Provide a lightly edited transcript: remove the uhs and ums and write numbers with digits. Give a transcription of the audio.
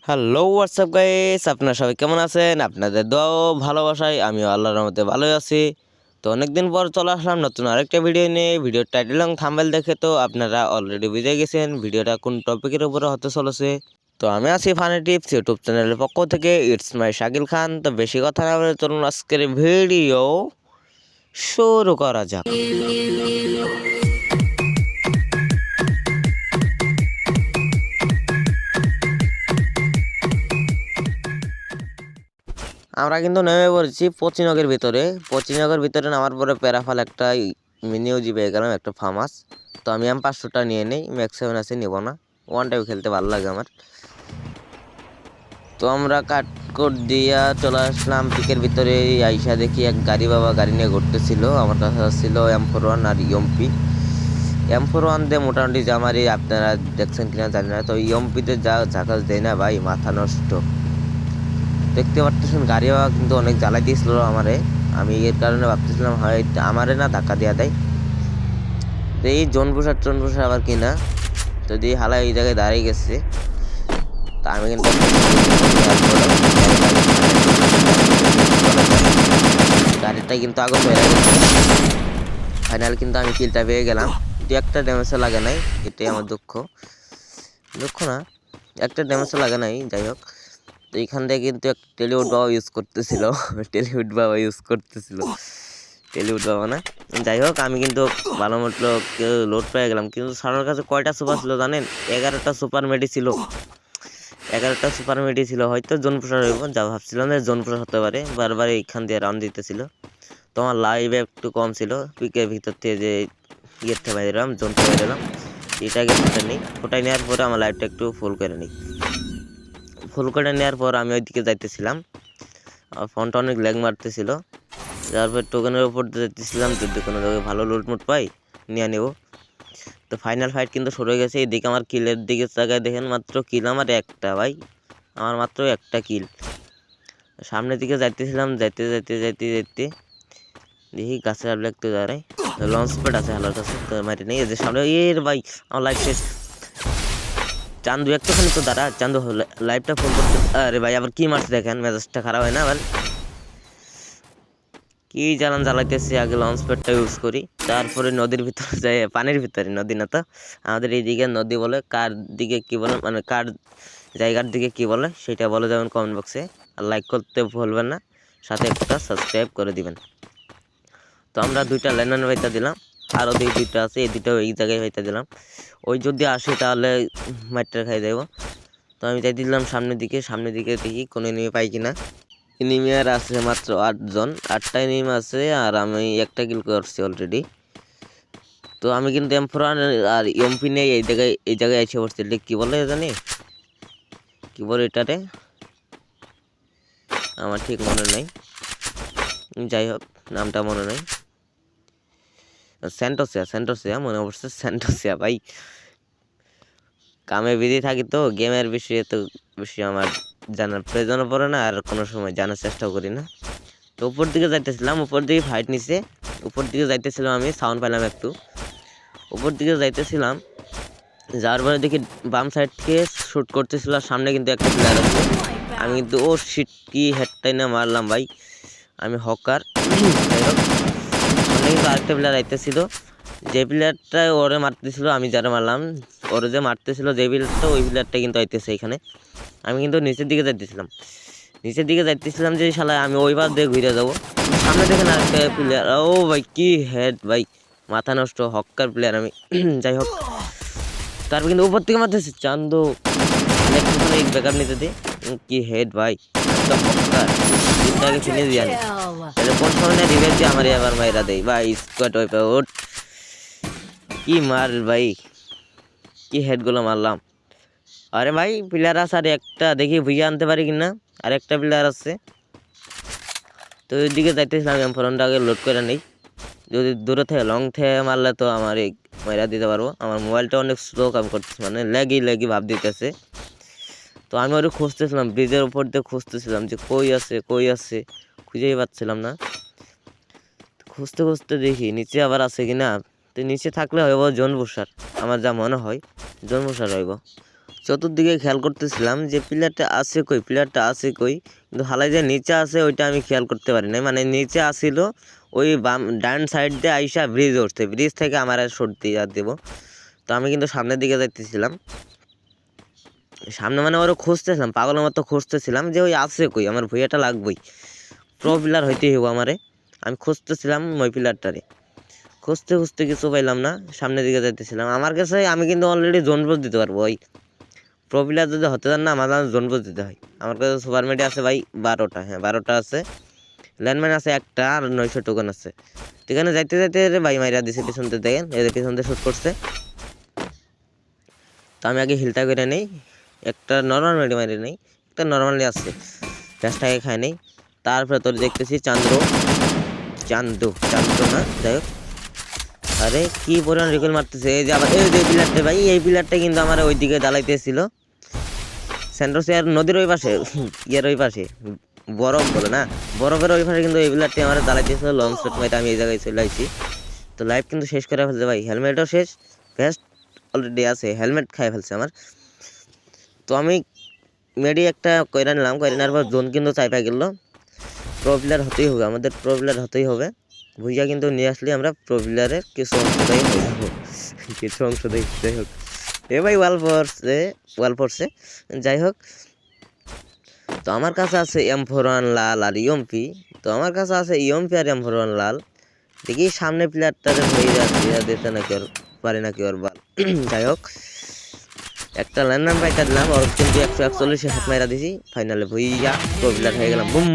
Hello WhatsApp guys, আপনারা সবাই কেমন আছেন? আপনাদের দোয়া ও ভালোবাসায় আমিও আল্লাহর রহমতে ভালোই আছি। তো অনেকদিন পর চলে আসলাম নতুন আরেকটা ভিডিও নিয়ে। ভিডিওর টাইটেল এবং থাম্বনেল দেখে তো আপনারা অলরেডি বুঝে গেছেন ভিডিওটা কোন টপিকের উপরে হতে চলেছে। তো আমি আছি ফানি টিপস ইউটিউব চ্যানেলের পক্ষ থেকে, ইটস মাই শাকিল খান। তো বেশি কথা না বলে চলুন আজকের ভিডিও শুরু করা যাক। আমরা কিন্তু নেমে পড়েছি পচিনগের ভিতরে। পচিনগের ভিতরে নামার পরে প্যারাফাল একটা মিনিউজি পেয়ে গেলাম, একটা ফার্মাস। তো আমি M500টা নিয়ে নেই, ম্যাক্স 7 আছে নিব না, ওয়ান টাইম খেলতে ভালো লাগে আমার। তো আমরা কাট কোড দিয়া চলে আসলাম পিকের ভিতরে। আইসা দেখি এক বাবা গাড়ি নিয়ে ঘুরতেছিল। আমার কাছে ছিল M41 আর ইএমপি। M41 দিয়ে মোটামুটি জামারি, আপনারা দেখছেন কিনা জানি না। তো ইএমপিতে যা ঝাঁকাস দেয় না ভাই, মাথা নষ্ট। দেখতে পারতেছেন গাড়ি বাবা কিন্তু অনেক জ্বালাই দিয়েছিল আমারে। আমি এর কারণে ভাবতেছিলাম হয় আমারে না ধাক্কা দেওয়া দেয়। তো এই জন পোষার আবার কিনা, যদি হালা এই জায়গায় দাঁড়িয়ে গেছে। তা আমি কিন্তু গাড়িটা কিন্তু আগুন হয়ে গেছে। ফাইনাল কিন্তু আমি কিলটা পেয়ে গেলাম। দু একটা ড্যামেজও লাগে নাই, এটাই আমার দুঃখ না, একটা ড্যামেজও লাগে নাই। যাই হোক, তো এইখান থেকে কিন্তু টেলিউড বাবা ইউজ করতেছিল টেলিউড বাবা না। যাই হোক, আমি কিন্তু ভালো মতো লোড পেয়ে গেলাম। কিন্তু সারার কাছে কয়টা সুপার ছিল জানেন? 11টা সুপার মেডি ছিল। 11টা সুপার মেডি ছিল। হয়তো জোন প্রসার হইব, যা ভাবছিলাম যে জোন প্রসার হতে পারে। বারবার এইখান দিয়ে রাউন্ড দিতেছিল। তো আমার লাইভ একটু কম ছিল। পিকের ভিতর থেকে যে ইয়েতে বাইরাম, জোন থেকে বাইরালাম, এটাকে ফুটে নিই। ফুটাই নেওয়ার পরে আমার লাইভটা একটু ফুল করে নিই। ফুল করে নেওয়ার পর আমি ওইদিকে যাইতেছিলাম। ফোনটা অনেক ল্যাগ মারতেছিল। তারপর টোকেনের উপর যেতেছিলাম, যদি কোনো জায়গায় ভালো লুটমুট পাই নিয়ে নেব। তো ফাইনাল ফাইট কিন্তু শুরু হয়ে গেছে। এইদিকে আমার কিলের দিকে তাকায় দেখেন, মাত্র কিল আমার একটা ভাই, আমার মাত্র একটা কিল। সামনের দিকে যাইতেছিলাম, যাইতে দেখি গাছের আপলে একটু দাঁড়াই, লঞ্চ প্যাড আছে হালার কাছে, তো মারি নেই। এই যে সামনে এর ভাই, আমার লাইফ শেষ। চান্দু একটুখানি তো দাঁড়া, চান্দু লাইভটা ফোন করতে। আরে ভাই আবার কি মারছে দেখেন, মেজাজটা খারাপ হয় না আবার? কি জ্বালাইতেছি, আগে লঞ্চ প্যাডটা ইউজ করি, তারপরে নদীর ভিতরে যাই। পানির ভিতরে, নদী না তো, আমাদের এইদিকে নদী বলে। কার দিকে কি বলে, মানে কার জায়গার দিকে কি বলে সেটা বলে যাবেন কমেন্ট বক্সে। আর লাইক করতে ভুলবেন না, সাথে একটা সাবস্ক্রাইব করে দিবেন। তো আমরা দুইটা ল্যান্ডমাইন হইতে দিলাম, আরও দুইটা আছে, এই দুটো এই জায়গায় হইতে দিলাম। ওই যদি আসে তাহলে মাইটটা খাই দেবো। তো আমি যাই দিলাম সামনের দিকে দেখি কোনো এনিমি পাই কিনা। এনিমি আর আছে মাত্র 8জন, 8টা এনিমি আছে, আর আমি একটা কিল করছি অলরেডি। তো আমি কিন্তু M41 আর এমপি নেই, এই জায়গায় এসে পড়ছি। কি বলে জানি, কি বলে এটারে, আমার ঠিক মনে নেই। যাই হোক, নামটা মনে নেই। সেন্টোসিয়া মনে পড়ছে, সেন্টোসিয়া ভাই। কামে বিধি থাকি তো, গেমের বিষয়ে তো বেশি আমার জানার প্রয়োজনও পড়ে না, আর কোনো সময় জানার চেষ্টাও করি না। তো উপর দিকে যাইতেছিলাম, উপর দিকে ফাইট নিছে। উপর দিকে যাইতেছিলাম, আমি সাউন্ড পেলাম একটু। উপর দিকে যাইতেছিলাম, যাওয়ার পরে দেখি বাম সাইড থেকে শ্যুট করতেছিল, সামনে কিন্তু একটা প্লেয়ার আছে। আমি কিন্তু ও শিট, কি হেডটাই না মারলাম ভাই, আমি হকার। যাই হোক, সামনে কিন্তু আরেকটা প্লেয়ার আইতেছিল। যে প্লেয়ারটা ওরে মারতেছিল, আমি যারা মারলাম, ওরে যে মারতেছিল যে প্লেয়ারটা, ওই প্লেয়ারটা কিন্তু আইতেছে এখানে। আমি কিন্তু নিচের দিকে যাইতেছিলাম যে শালা আমি ওইবার দিয়ে ঘুরে যাবো। সামনে দেখেন আরেকটা প্লেয়ার, ও ভাই কি হেড ভাই, মাথা নষ্ট, হকার প্লেয়ার আমি। যাই হোক, তারপর কিন্তু উপর থেকে মারতেছে চান্দু, একটুখানি ব্যাকআপ নিতে দে। কি হেড ভাই, একদম হকার। তিনটাকে ফিনে দিয়ে আনি, তাহলে কোন সময় রিভেঞ্জ দিয়ে আমার আবার মাইরা দেয় ভাই। স্কোয়াড ওইপে ওট, কি মার ভাই, কি হেডগুলো মারলাম। আরে ভাই প্লেয়ার আছে আর একটা, দেখি ভুইয়া আনতে পারি কিনা। আর একটা প্লেয়ার আছে। তো ওই দিকে যাইতেছিলাম, আমি ফোনটা আগে লোড করে নেই। যদি দূরে থেকে লং থেকে মারলে তো আমার এই মাইরা দিতে পারবো। আমার মোবাইলটা অনেক স্লো কাম করতেছে, মানে ল্যাগি ভাব দিতেছে। তো আমি ওরে খুঁজতেছিলাম, ব্রিজের উপর দিয়ে খুঁজতেছিলাম যে কই আছে, খুঁজেই পাচ্ছিলাম না। খুঁজতে দেখি নিচে আবার আছে কিনা। তো নিচে থাকলে হইব জোন বুসার, আমার যা মনে হয় জোন বুসার হইব। চতুর্দিকে খেয়াল করতেছিলাম যে প্লেয়ারটা আছে কই, কিন্তু হালাই যে নিচে আছে ওইটা আমি খেয়াল করতে পারি নাই। মানে নিচে আসিল ওই বাম ডান সাইড দিয়ে আইসা ব্রিজ উঠছে, ব্রিজ থেকে আমার আর শর্ট দিয়ে দেবো। তো আমি কিন্তু সামনের দিকে যাইতেছিলাম, সামনে মানে ওরা খুঁজতেছিলাম, পাগলের মতো খুঁজতেছিলাম যে ওই আছে কই, আমার ভুইয়াটা লাগবেই, প্রো প্লেয়ার হইতেই হবো আমারে। আমি খুঁজতেছিলাম ওই প্লেয়ারটারে, খুঁজতে খুঁজতে কিছু পাইলাম না, সামনের দিকে যাইতেছিলাম। আমার কাছে আমি কিন্তু অলরেডি জোন পোজ দিতে পারবো, ওই প্রো প্লেয়ার যদি হতে চান না আমার জোন পোজ দিতে হয়। আমার কাছে সুপার মেডি আছে ভাই 12টা, হ্যাঁ 12টা আছে, ল্যান্ডমাইন আছে একটা, আর 900 টোকেন আছে। এখানে যাইতে যাইতে ভাই মাইরা দিছে পিছনতে, দেখেন এদের পিছনতে শুট করছে। তো আমি আগে হিলটা করে নেই, একটা নর্মাল মেডি মারি নেই, একটা নর্মালি আছে, গ্যাসটাকে খাই নেই। তারপরে তোর দেখতেছি চান্দু না, যাই হোক। আরে কি পরিমাণ রিকল মারতেছে, এই যে আবার এই যে প্লেয়ারটা ভাই, এই প্লেয়ারটা কিন্তু আমার ওইদিকে দাঁড়াইতেছিল সেন্ট্রোস আর নদীর ওই পাশে, ইয়ার ওই পাশে বরফ বলে না, বরফের ওই পাশে কিন্তু এই প্লেয়ারটি আমার দাঁড়াইতেছিল লং শট মেরে। আমি এই জায়গায় চলে আসছি, তো লাইভ কিন্তু শেষ করে ফেলছে ভাই, হেলমেটও শেষ, ভেস্ট অলরেডি আছে, হেলমেট খাই ফেলছে আমার। তো আমি মেডি একটা কইরা নিলাম, কইরা নেওয়ার পর জোন কিন্তু চাইপা গেল। প্রো প্লেয়ার হতেই হবে, আমাদের প্রো প্লেয়ার হতেই হবে। ভুইয়া কিন্তু নিয়ে আসলে আমরা প্রো প্লেয়ারের কিছু অংশটাই হয়ে যাবো, কিছু অংশ দেখি। যাই হোক এ ভাই ওয়াল পড়ছে, যাই হোক। তো আমার কাছে আছে M41 লাল আর ইএমপি, তো আমার কাছে আছে ইএমপি আর M41 লাল। দেখি সামনে প্লেয়ারটারে হয়ে যাচ্ছে দিতে নাকি ওর পারে নাকি ওর বাল। যাই হোক একটা ল্যান্ডমাইন পাইটা দিলাম, ওর কিন্তু 141 হেড মাইরা দিছি। ফাইনালে ভুইয়া প্রো প্লেয়ার হয়ে গেলাম, বুম।